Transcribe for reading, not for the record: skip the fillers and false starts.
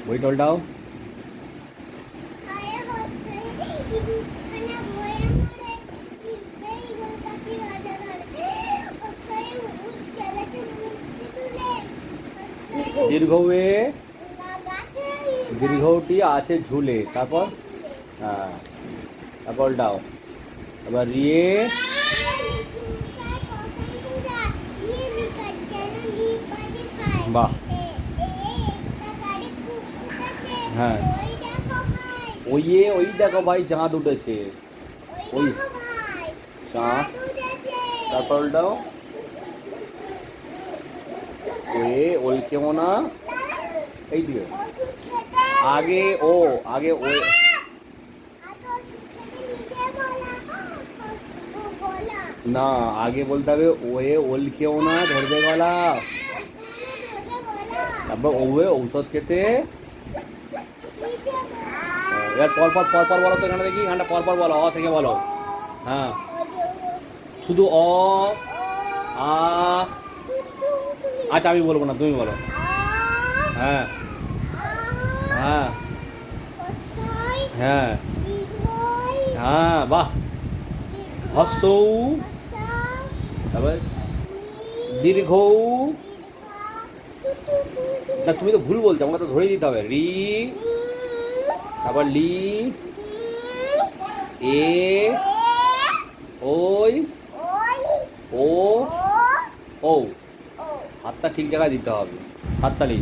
বই টলটাও দীর্ঘে দীর্ঘটি আছে ঝুলে, তারপর হ্যাঁ তারপর ডাও, এবার রিয়ে বাহ হ্যাঁ ওই দেখো ভাই চাঁদ উঠেছে, ওই চাঁদ, তারপর উল্টাও ওই কেমন না এই দিকে আগে ও না আগে বলতে হবে ওল খেও না ধরবে গলা, তারপর ঔষধ খেতে, এবার পরপর বলো তো এখানে দেখি, গানটা পরপর বলো, অ থেকে বলো, হ্যাঁ শুধু অ আ, আচ্ছা আমি বলবো না তুমি বলো, হ্যাঁ হ্যাঁ হ্যাঁ হ্যাঁ বাহ, হ্রস্বউ, তারপর দীর্ঘউ, না তুমি তো ভুল বলছো, আমাকে তো ধরেই দিতে হবে, রি, তারপর লি, এ, ওই, ও, ও, হাতটা ঠিক জায়গায় দিতে হবে, হাততালি।